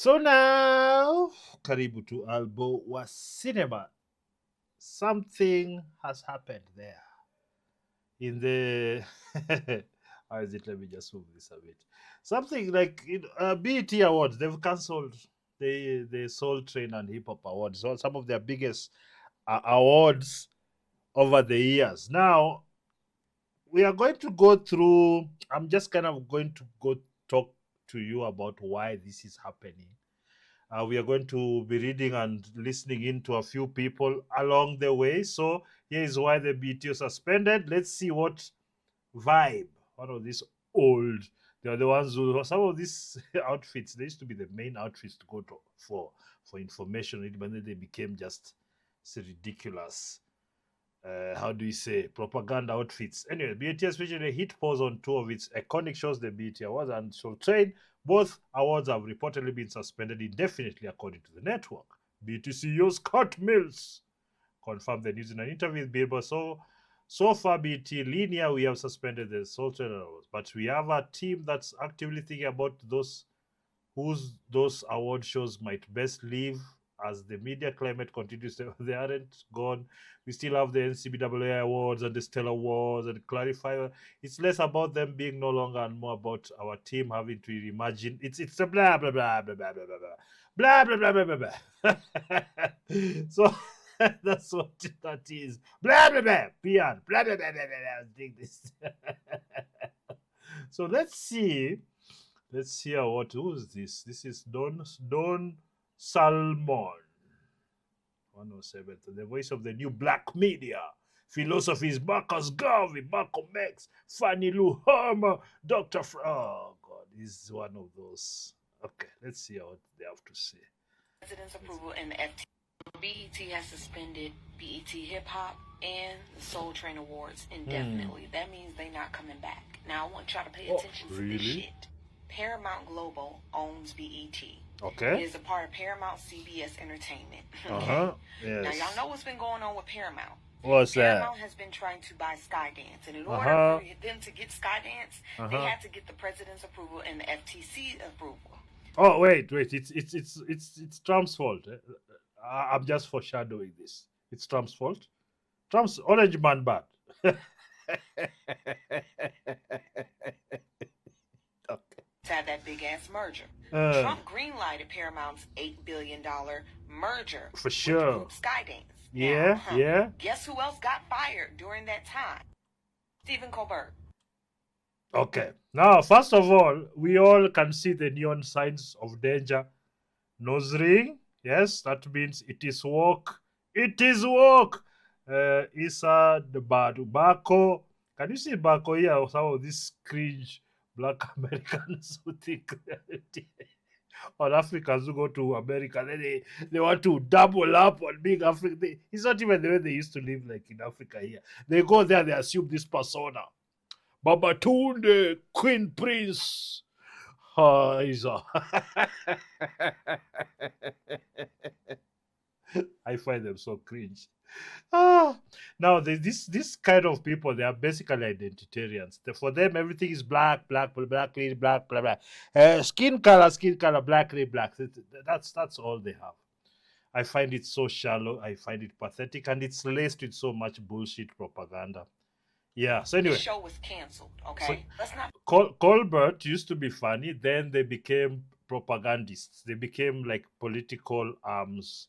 So now, karibu to Albo wa cinema. Something has happened there in the. How is it? Let me just move this a bit. Something like BET Awards. They've cancelled the Soul Train and Hip Hop Awards. So some of their biggest awards over the years. Now we are going to go through. I'm just kind of going to go talk to you about why this is happening. We are going to be reading and listening in to a few people along the way. So here is why the BTO suspended. Let's see what vibe. One of these old. They are the ones who some of these outfits. They used to be the main outfits to go to for information, but then they became just ridiculous. How do you say propaganda outfits? Anyway, BET especially hit pause on two of its iconic shows, the BET Awards and Soul Train. Both awards have reportedly been suspended indefinitely, according to the network. BET CEO Scott Mills confirmed the news in an interview with Billboard. So far, BET Linear, we have suspended the Soul Train Awards, but we have a team that's actively thinking about those award shows might best live as the media climate continues. They aren't gone. We still have the NCBAA awards and the Stellar Awards and clarify. It's less about them being no longer and more about our team having to reimagine. It's a blah blah blah blah blah blah blah blah blah blah blah blah blah. So that's what that is. Blah blah blah. Pian. Blah blah blah blah blah. Take this. So let's see. Let's hear who's this? This is Don Salmon. 107. The voice of the new black media. Philosophies Marcus Garvey, Malcolm X, Fannie Lou Hamer, Oh God, he's one of those. Okay, let's see what they have to say. President's approval and the BET has suspended BET Hip Hop and the Soul Train Awards indefinitely. That means they're not coming back. Now I want y'all to pay attention to this shit. Paramount Global owns BET. Okay. It is a part of Paramount CBS Entertainment. Yes. Now y'all know what's been going on with Paramount. What's Paramount has been trying to buy Skydance, and in order for them to get Skydance, they had to get the president's approval and the FTC approval. Oh wait! It's Trump's fault. I'm just foreshadowing this. It's Trump's fault. Trump's orange man bad. Had that big ass merger. Trump greenlighted Paramount's $8 billion merger for sure. With Skydance. Yeah. Guess who else got fired during that time? Stephen Colbert. Okay. Now, first of all, we all can see the neon signs of danger. Nose ring. Yes, that means it is work. It is work. Isa the bad Bako. Can you see Bako here? Some of these cringe black Americans who think or Africans who go to America, then they want to double up on being African. It's not even the way they used to live like in Africa here. They go there, they assume this persona. Babatunde, Queen Prince. I find them so cringe. Now this kind of people, they are basically identitarians. For them, everything is black, black, black, black, blah, blah. Skin color, black, black. That's all they have. I find it so shallow. I find it pathetic, and it's laced with so much bullshit propaganda. Yeah. So anyway, the show was canceled. Okay, let's not. Colbert used to be funny. Then they became propagandists. They became like political arms.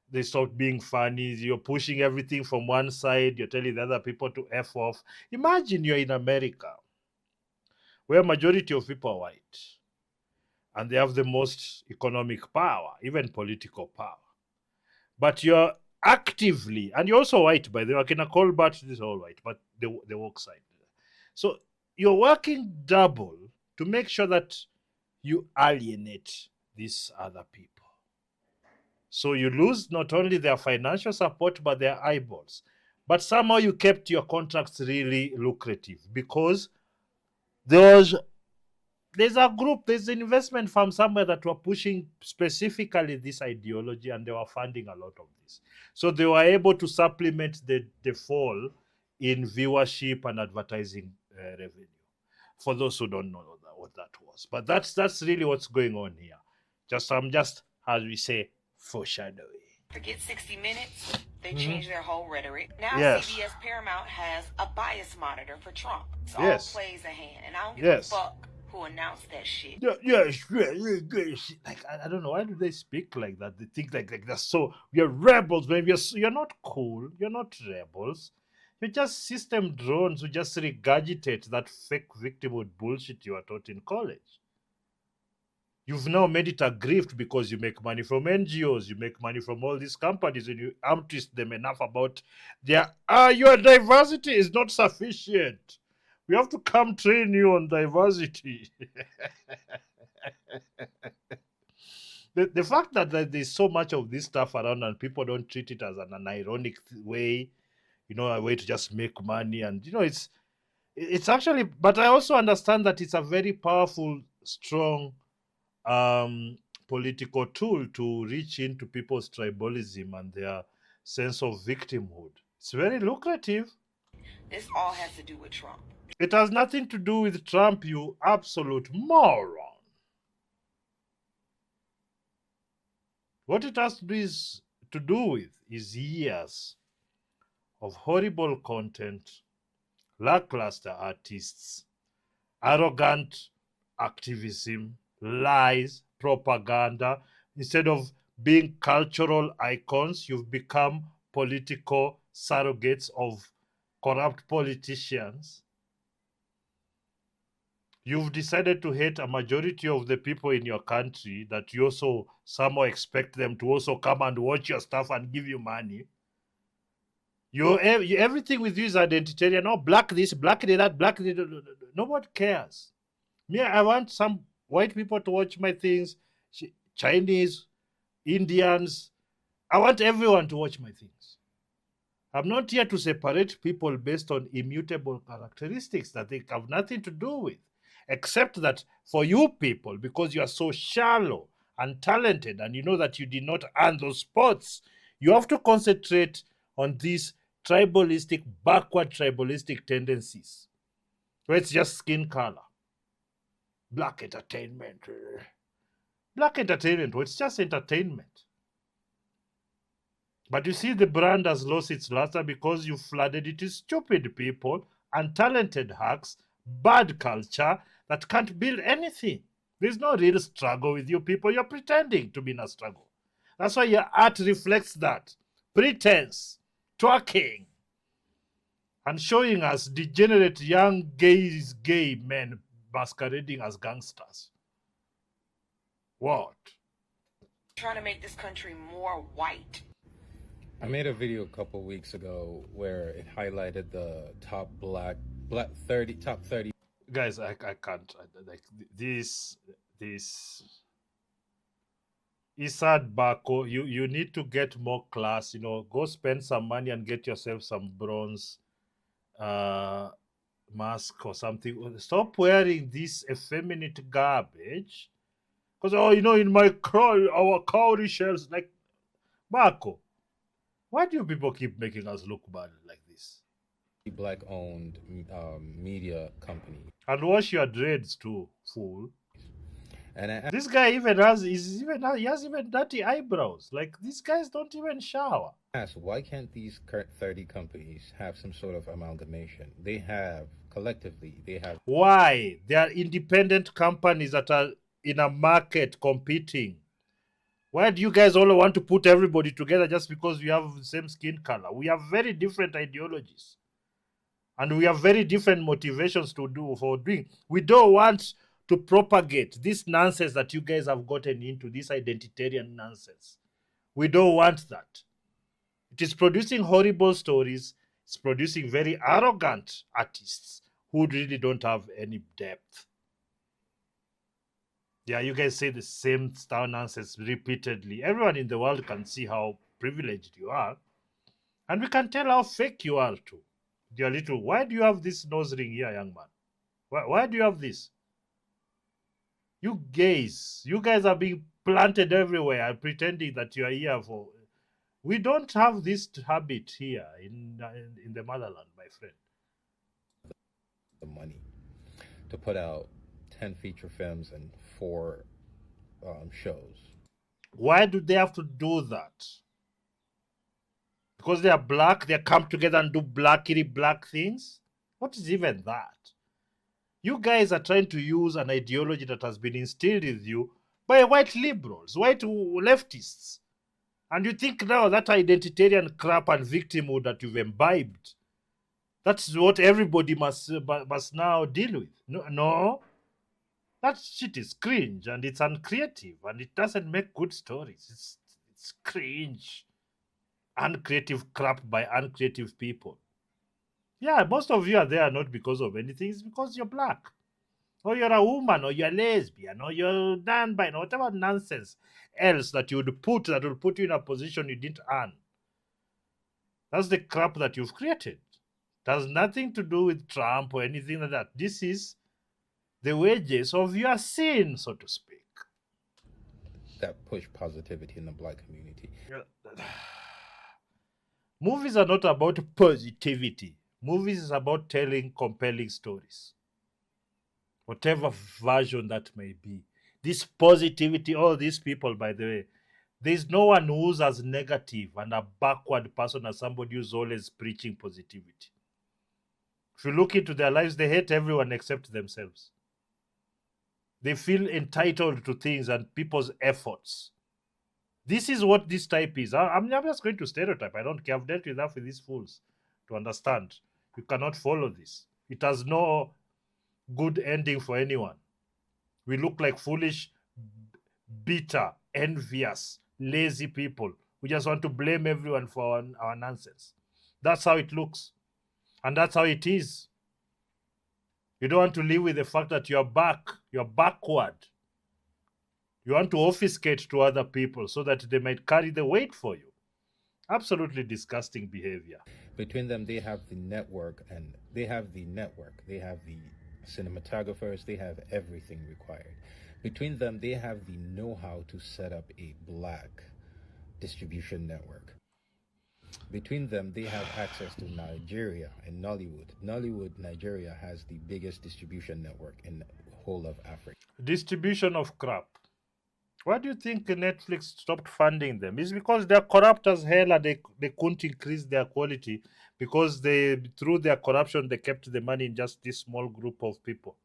They stopped being funny. You're pushing everything from one side. You're telling the other people to F off. Imagine you're in America, where majority of people are white, and they have the most economic power, even political power. But you're actively, and you're also white, by the way. I can call Colbert this all white, but the work side. So you're working double to make sure that you alienate these other people. So you lose not only their financial support, but their eyeballs. But somehow you kept your contracts really lucrative because there's a group, there's an investment firm somewhere that were pushing specifically this ideology, and they were funding a lot of this. So they were able to supplement the fall in viewership and advertising revenue. For those who don't know what that was. But that's really what's going on here. Just as we say, foreshadowing. Forget 60 Minutes. They changed their whole rhetoric. Now Yes. CBS Paramount has a bias monitor for Trump. It's all Yes. plays a hand. And I don't give Yes. a fuck who announced that shit. Yes, like I don't know why do they speak like that. They think like they're so we're rebels, man. You're not cool. You're not rebels. You're just system drones who just regurgitate that fake victimhood bullshit you are taught in college. You've now made it a grift because you make money from NGOs, you make money from all these companies, and you twist them enough about their your diversity is not sufficient. We have to come train you on diversity. The fact that there's so much of this stuff around and people don't treat it as an ironic way, a way to just make money, and it's actually. But I also understand that it's a very powerful, strong um, political tool to reach into people's tribalism and their sense of victimhood. It's very lucrative. This all has to do with Trump. It has nothing to do with Trump, you absolute moron. What it has to do with is years of horrible content, lackluster artists, arrogant activism, lies, propaganda. Instead of being cultural icons, you've become political surrogates of corrupt politicians. You've decided to hate a majority of the people in your country that you also somehow expect them to also come and watch your stuff and give you money. Everything with you is identitarian. Oh, black this, black that, black this. Nobody cares. Me, I want some white people to watch my things, Chinese, Indians. I want everyone to watch my things. I'm not here to separate people based on immutable characteristics that they have nothing to do with, except that for you people, because you are so shallow and talented and you know that you did not earn those spots, you have to concentrate on these tribalistic, backward tribalistic tendencies. Where it's just skin color. Black entertainment. Black entertainment, well, it's just entertainment. But you see, the brand has lost its luster because you flooded it with stupid people, untalented hacks, bad culture that can't build anything. There's no real struggle with you people. You're pretending to be in a struggle. That's why your art reflects that. Pretense, twerking, and showing us degenerate young gay men masquerading as gangsters. What? Trying to make this country more white. I made a video a couple weeks ago where it highlighted the top top 30. Guys, I can't. Like this Isad Bako, you need to get more class. Go spend some money and get yourself some bronze mask or something. Stop wearing this effeminate garbage. Because in my our cowrie shells, like Bako. Why do you people keep making us look bad like this? Black-owned media company. And wash your dreads too, fool. And this guy he has even dirty eyebrows. Like these guys don't even shower. asked, why can't these 30 companies have some sort of amalgamation? They have collectively. They have. Why? They are independent companies that are in a market competing. Why do you guys all want to put everybody together just because we have the same skin color? We have very different ideologies. And we have very different motivations for doing. We don't want to propagate this nonsense that you guys have gotten into, this identitarian nonsense. We don't want that. It is producing horrible stories. It's producing very arrogant artists who really don't have any depth. Yeah, you guys say the same style nonsense repeatedly. Everyone in the world can see how privileged you are. And we can tell how fake you are too. Dear little, why do you have this nose ring here, young man? Why do you have this? You guys are being planted everywhere and pretending that you are here for. We don't have this habit here in the motherland, my friend. The money to put out 10 feature films and 4 shows. Why do they have to do that? Because they are black, they come together and do blackity black things? What is even that? You guys are trying to use an ideology that has been instilled with you by white liberals, white leftists. And you think now that identitarian crap and victimhood that you've imbibed, that's what everybody must now deal with. No, that shit is cringe and it's uncreative and it doesn't make good stories. It's cringe. Uncreative crap by uncreative people. Yeah, most of you are there not because of anything, it's because you're black. Or you're a woman, or you're lesbian, or you're non-binary, or whatever nonsense else that you would put that will put you in a position you didn't earn. That's the crap that you've created. It has nothing to do with Trump or anything like that. This is the wages of your sin, so to speak. That push positivity in the black community. Movies are not about positivity. Movies is about telling compelling stories. Whatever version that may be. This positivity, all these people, by the way, there's no one who's as negative and a backward person as somebody who's always preaching positivity. If you look into their lives, they hate everyone except themselves. They feel entitled to things and people's efforts. This is what this type is. I'm just going to stereotype. I don't care. I've dealt enough with these fools to understand. You cannot follow this. It has no good ending for anyone. We look like foolish, bitter, envious, lazy people. We just want to blame everyone for our nonsense. That's how it looks. And that's how it is. You don't want to live with the fact that you're backward. You want to obfuscate to other people so that they might carry the weight for you. Absolutely disgusting behavior. Between them, they have the network, and they have the cinematographers, they have everything required. Between them, they have the know-how to set up a black distribution network. Between them, they have access to Nigeria and Nollywood. Nigeria has the biggest distribution network in the whole of Africa. Distribution of crap. Why do you think Netflix stopped funding them? It's because they're corrupt as hell and they couldn't increase their quality because through their corruption, they kept the money in just this small group of people.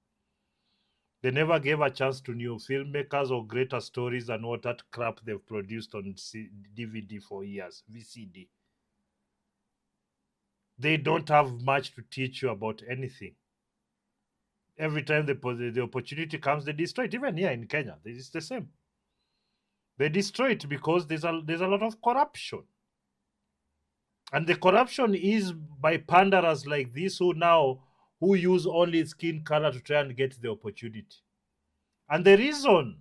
They never gave a chance to new filmmakers or greater stories than what that crap they've produced on DVD for years, VCD. They don't have much to teach you about anything. Every time the opportunity comes, they destroy it. Even here in Kenya, it's the same. They destroy it because there's a lot of corruption. And the corruption is by panderers like this who use only skin color to try and get the opportunity. And the reason,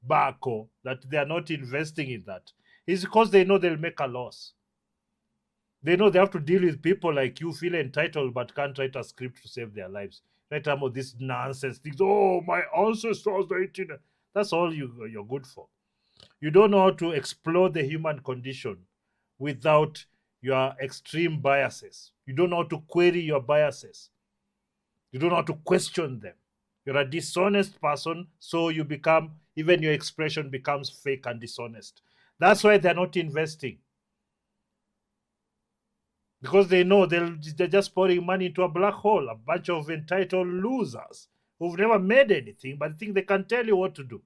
Bako, that they are not investing in that is because they know they'll make a loss. They know they have to deal with people like you, feel entitled but can't write a script to save their lives. Write about this nonsense things. Oh, my ancestors, that's all you're good for. You don't know how to explore the human condition without your extreme biases. You don't know how to query your biases. You don't know how to question them. You're a dishonest person, so even your expression becomes fake and dishonest. That's why they're not investing. Because they know they're just pouring money into a black hole, a bunch of entitled losers who've never made anything, but think they can tell you what to do.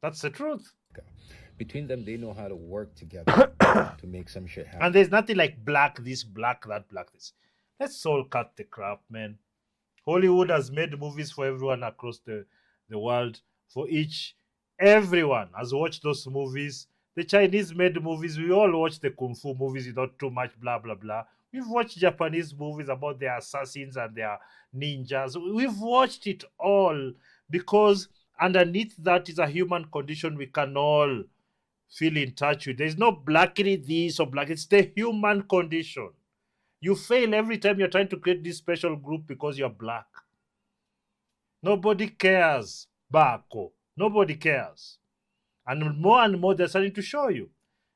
That's the truth. Between them, they know how to work together to make some shit happen. And there's nothing like black this, black that, black this. Let's all cut the crap, man. Hollywood has made movies for everyone across the world. Everyone has watched those movies. The Chinese made movies. We all watch the Kung Fu movies without too much blah, blah, blah. We've watched Japanese movies about their assassins and their ninjas. We've watched it all because underneath that is a human condition we can all feel in touch with. There's no blackity this or black. It's the human condition. You fail every time you're trying to create this special group because you're black. Nobody cares, Bako. Nobody cares. And more they're starting to show you.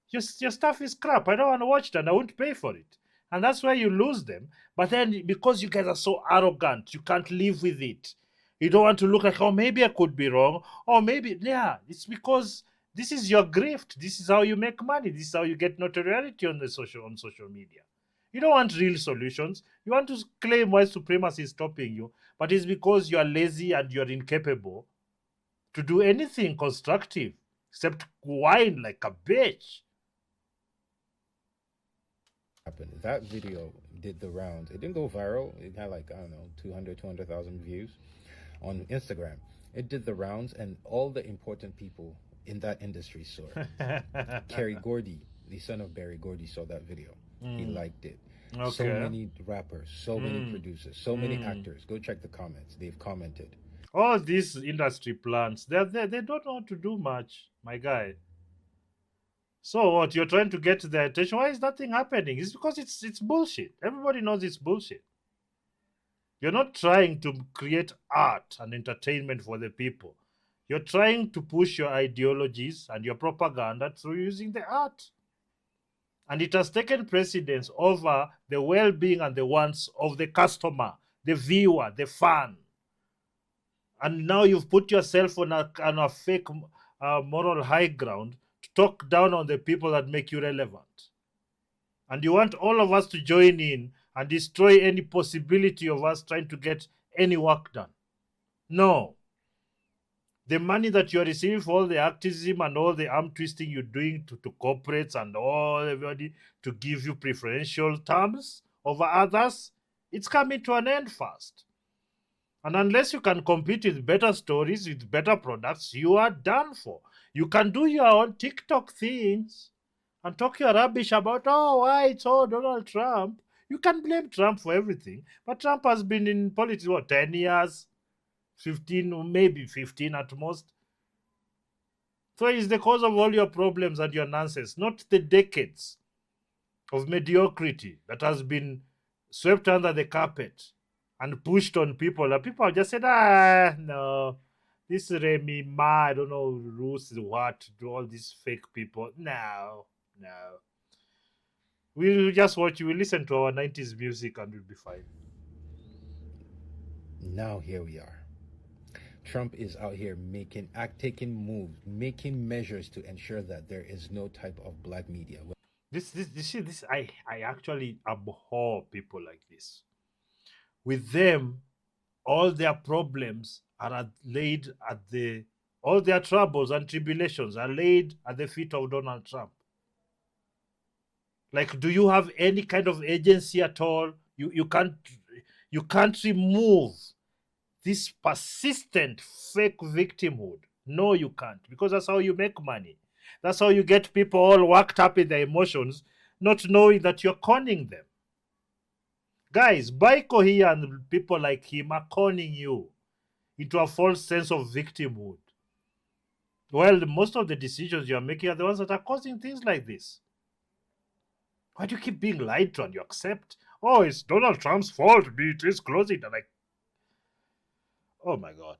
Your stuff is crap. I don't want to watch it and I won't pay for it. And that's why you lose them. But then because you guys are so arrogant, you can't live with it. You don't want to look like, oh, maybe I could be wrong. Or maybe, yeah, it's because this is your grift. This is how you make money. This is how you get notoriety on social media. You don't want real solutions. You want to claim white supremacy is stopping you, but it's because you are lazy and you're incapable to do anything constructive except whine like a bitch. Happened. That video did the rounds. It didn't go viral. It had like, I don't know, 200,000 views on Instagram. It did the rounds, and all the important people in that industry saw it. Kerry Gordy, the son of Barry Gordy, saw that video. He liked it. Okay. So many rappers, so many producers, so many actors. Go check the comments. They've commented. All these industry plants, they don't know how to do much, my guy. So what? You're trying to get their attention. Why is nothing happening? It's because it's bullshit. Everybody knows it's bullshit. You're not trying to create art and entertainment for the people. You're trying to push your ideologies and your propaganda through using the art. And it has taken precedence over the well-being and the wants of the customer, the viewer, the fan. And now you've put yourself on a fake moral high ground to talk down on the people that make you relevant. And you want all of us to join in and destroy any possibility of us trying to get any work done. No. The money that you're receiving for all the activism and all the arm twisting you're doing to corporates and all everybody to give you preferential terms over others, it's coming to an end fast. And unless you can compete with better stories, with better products, you are done for. You can do your own TikTok things and talk your rubbish about, oh, why it's all Donald Trump. You can blame Trump for everything. But Trump has been in politics, what, 10 years? 15, or maybe 15 at most. So it's the cause of all your problems and your nonsense, not the decades of mediocrity that has been swept under the carpet and pushed on people. And people have just said, no, this Remy Ma, I don't know who's what, do all these fake people. No. We'll just watch, we'll listen to our 90s music and we'll be fine. Now here we are. Trump is out here taking moves, making measures to ensure that there is no type of black media. I actually abhor people like this. With them, all their problems are laid at all their troubles and tribulations are laid at the feet of Donald Trump. Like, do you have any kind of agency at all? You can't remove this persistent fake victimhood. No, you can't, because that's how you make money. That's how you get people all worked up in their emotions, not knowing that you're conning them. Guys, Baiko here and people like him are conning you into a false sense of victimhood. Well, most of the decisions you're making are the ones that are causing things like this. Why do you keep being lied to and you accept? Oh, it's Donald Trump's fault. It is closing. And like, oh my God.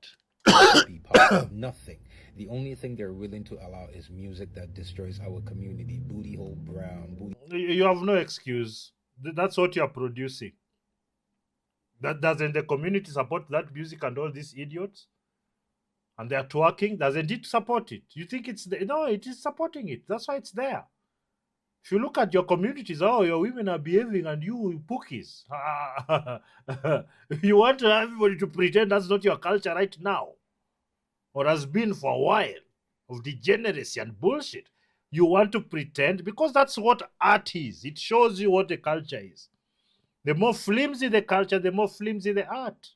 Be part of nothing. The only thing they're willing to allow is music that destroys our community. Booty hole brown. You have no excuse. That's what you're producing. That doesn't the community support that music and all these idiots? And they're twerking. Doesn't it support it? You think it's no, it is supporting it. That's why it's there. If you look at your communities, oh, your women are behaving and you pookies. You want everybody to pretend that's not your culture right now, or has been for a while, of degeneracy and bullshit. You want to pretend because that's what art is. It shows you what the culture is. The more flimsy the culture, the more flimsy the art.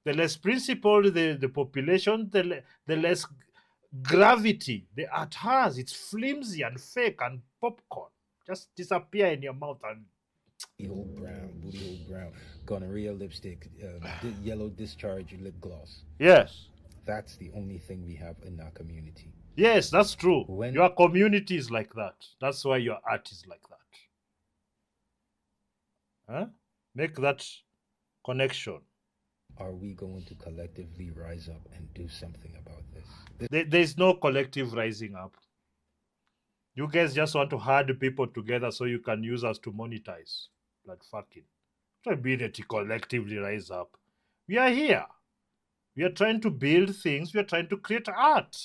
The less principled the population, the less gravity the art has. It's flimsy and fake and popcorn. Just disappear in your mouth and booty hole brown, gonorrhea lipstick, yellow discharge lip gloss. Yes. That's the only thing we have in our community. Yes, that's true. Your community is like that. That's why your art is like that. Huh? Make that connection. Are we going to collectively rise up and do something about this? There's no collective rising up. You guys just want to herd people together so you can use us to monetize. Like fucking. Try ability collectively rise up. We are here. We are trying to build things. We are trying to create art.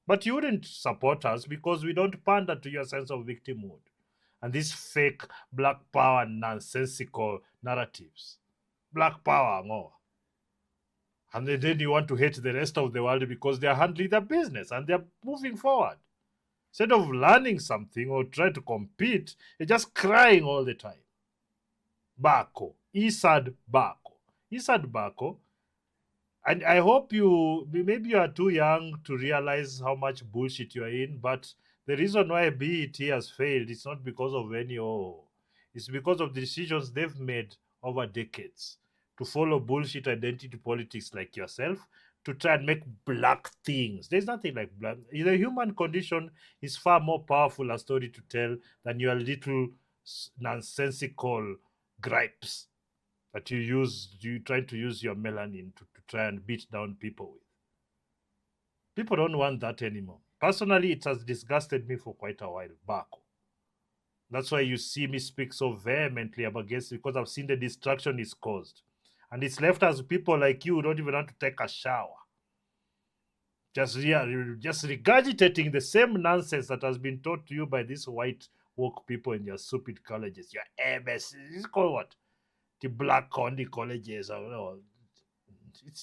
But you wouldn't support us because we don't pander to your sense of victimhood and these fake black power nonsensical narratives. Black power, more. And then you want to hate the rest of the world because they are handling their business and they are moving forward. Instead of learning something or try to compete, you're just crying all the time. Bako. Isad Bako. Isad Bako. And I hope maybe you are too young to realize how much bullshit you are in, but the reason why BET has failed is not because of any it's because of the decisions they've made over decades to follow bullshit identity politics like yourself to try and make black things. There's nothing like black. The human condition is far more powerful a story to tell than your little nonsensical gripes that you try to use your melanin to try and beat down people with. People don't want that anymore. Personally, it has disgusted me for quite a while back. That's why you see me speak so vehemently about against it, because I've seen the destruction it's caused. And it's left us people like you who don't even want to take a shower. Just regurgitating the same nonsense that has been taught to you by these white woke people in your stupid colleges. Your MS, it's called what? The black only colleges. Or,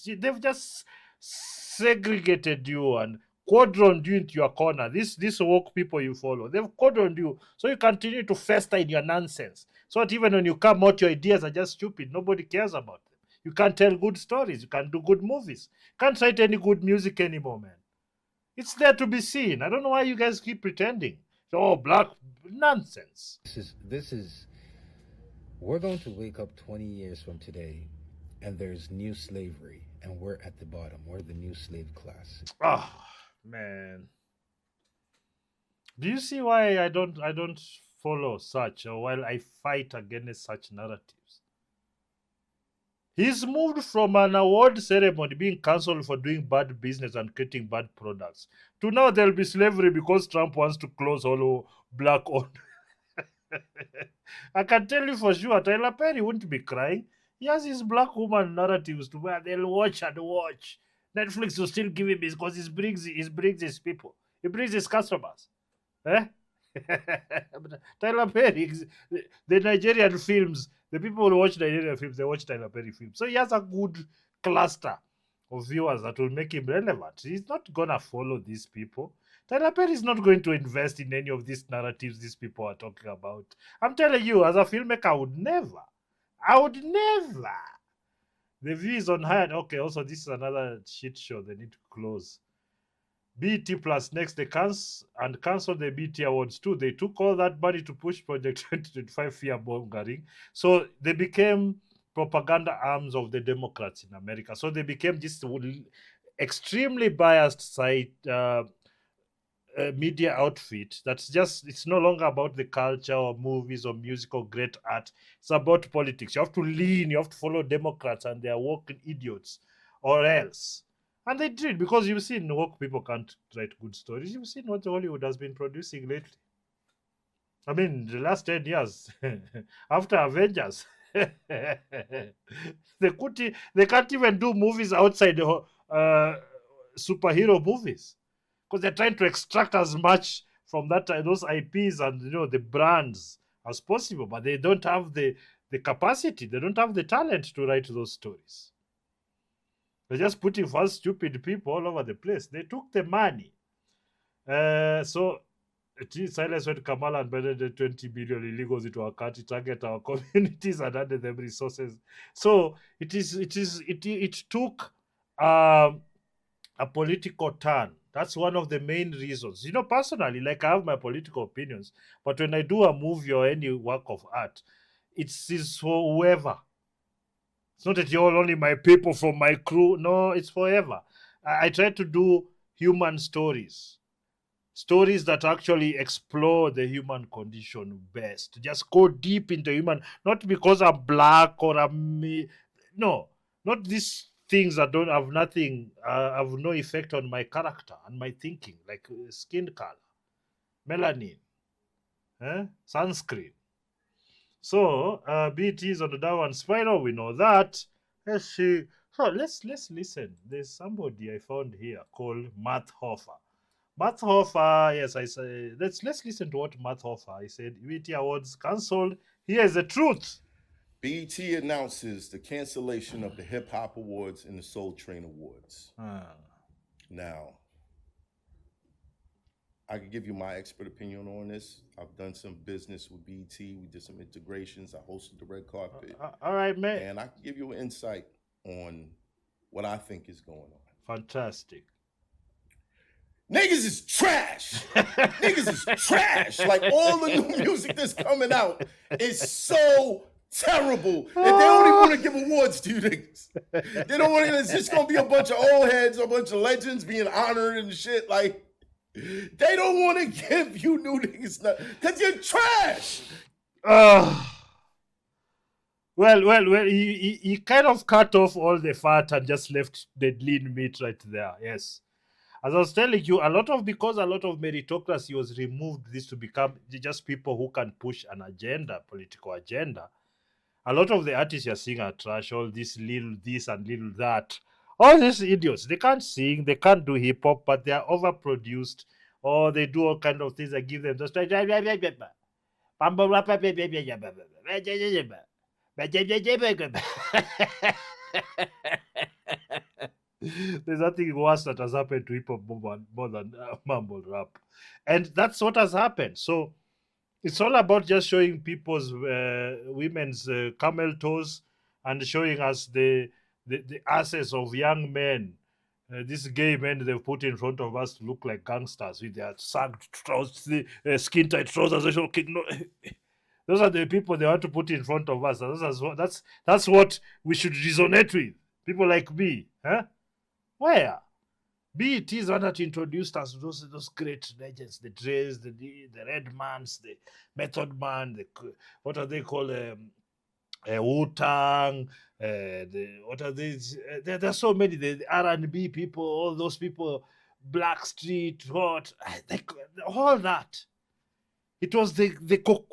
they've just segregated you and quadroned you into your corner. These woke people you follow, they've quadroned you so you continue to fester in your nonsense. So that even when you come out, your ideas are just stupid. Nobody cares about them. You can't tell good stories. You can't do good movies. You can't write any good music anymore, man. It's there to be seen. I don't know why you guys keep pretending. Oh, black nonsense. This is we're going to wake up 20 years from today and there's new slavery and we're at the bottom. We're the new slave class. Oh, man. Do you see why I don't follow such, or while I fight against such narratives? He's moved from an award ceremony being cancelled for doing bad business and creating bad products to now there'll be slavery because Trump wants to close all black owned. I can tell you for sure, Tyler Perry wouldn't be crying. He has his black woman narratives to where they'll watch and watch. Netflix will still give him his because he brings his people. He brings his customers. Eh? Tyler Perry, the Nigerian films, the people who watch Nigerian films, they watch Tyler Perry films. So he has a good cluster of viewers that will make him relevant. He's not gonna follow these people. Tyler Perry is not going to invest in any of these narratives these people are talking about. I'm telling you, as a filmmaker, I would never. The view is on high. Okay, also, this is another shit show. They need to close. BT Plus next, they cancel the BT Awards too. They took all that money to push Project 2025 fear mongering. So they became propaganda arms of the Democrats in America. So they became this extremely biased site. Media outfit it's no longer about the culture or movies or music or great art. It's about politics. You have to follow Democrats and their woke idiots or else. And they did, because you've seen woke people can't write good stories. You've seen what Hollywood has been producing lately. I mean, the last 10 years after Avengers, they can't even do movies outside the superhero movies, because they're trying to extract as much from those IPs and the brands as possible, but they don't have the capacity, they don't have the talent to write those stories. They're just putting fast stupid people all over the place. They took the money. So Silas went Kamala and better 20 billion illegals into our country, target our communities and handed them resources. So it took a political turn. That's one of the main reasons. Personally, like, I have my political opinions, but when I do a movie or any work of art, it's for whoever. It's not that you're only my people from my crew. No, it's forever. I try to do human stories. Stories that actually explore the human condition best. Just go deep into human, not because I'm black or I'm me. No, not these things that don't have nothing, have no effect on my character and my thinking, like skin color, melanin, sunscreen. So BT is on the downward spiral. We know that. Let's see. let's listen. There's somebody I found here called Matt Hoffer. Matt Hoffer, yes, I say let's listen to what Matt Hoffer. I said BET Awards cancelled. Here's the truth. BET announces the cancellation of the Hip Hop Awards and the Soul Train Awards. Now, I can give you my expert opinion on this. I've done some business with BET. We did some integrations. I hosted the red carpet. All right, man. And I can give you an insight on what I think is going on. Fantastic. Niggas is trash. Niggas is trash. Like all the new music that's coming out is so terrible. And they don't even want to give awards to you niggas. They don't want to, it's just gonna be a bunch of old heads, a bunch of legends being honored and shit. Like, they don't want to give you new niggas because you're trash. Well, he kind of cut off all the fat and just left the lean meat right there. Yes. As I was telling you, because a lot of meritocracy was removed, this to become just people who can push an agenda, political agenda. A lot of the artists you're seeing are trash, all this little this and little that. All these idiots, they can't sing, they can't do hip hop, but they are overproduced, or they do all kind of things that give them just there's nothing worse that has happened to hip hop more than mumble rap, and that's what has happened. So it's all about just showing people's women's camel toes and showing us the asses of young men. These gay men they've put in front of us to look like gangsters with their sagged trousers, skin tight trousers. Those are the people they want to put in front of us. That's what we should resonate with. People like me, huh? Where? BET is one that introduced us to those great legends, the Dre's, the Redmans, the Method Man, what are they called? Wu-Tang, what are these? There's so many, the R&B people, all those people, Blackstreet, all that. It was the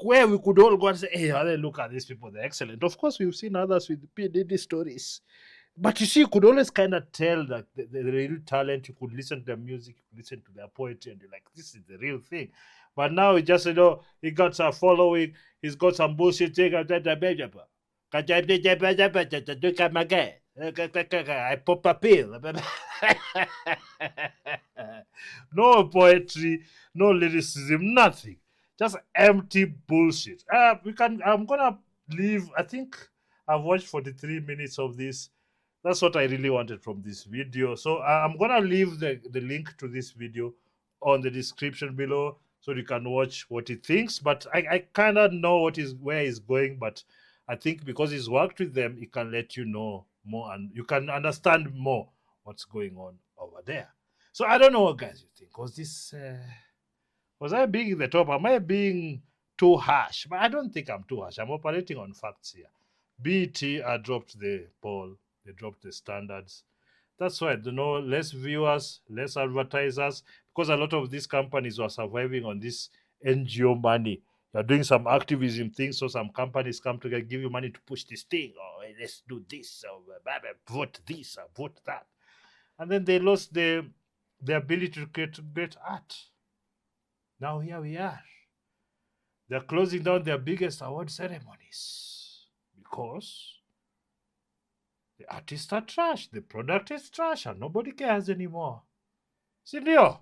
where we could all go and say, hey, look at these people, they're excellent. Of course, we've seen others with PDD stories. But you see, you could always kind of tell that the real talent. You could listen to their music, you could listen to their poetry, and you're like, this is the real thing. But now he just, he got some following, he's got some bullshit thing. I pop a pill. No poetry, no lyricism, nothing. Just empty bullshit. I'm gonna leave. I think I've watched 43 minutes of this. That's what I really wanted from this video. So I'm gonna leave the link to this video on the description below so you can watch what he thinks. But I kind of know where he's going, but I think because he's worked with them, he can let you know more and you can understand more what's going on over there. So I don't know what guys you think. Was I being in the top? Am I being too harsh? But I don't think I'm too harsh. I'm operating on facts here. BET dropped the ball. They dropped the standards. That's why, less viewers, less advertisers, because a lot of these companies were surviving on this NGO money. You're doing some activism things, so some companies come together, give you money to push this thing, or let's do this, or vote this, or vote that. And then they lost the ability to create great art. Now here we are. They're closing down their biggest award ceremonies because the artists are trash, the product is trash, and nobody cares anymore. Sindio?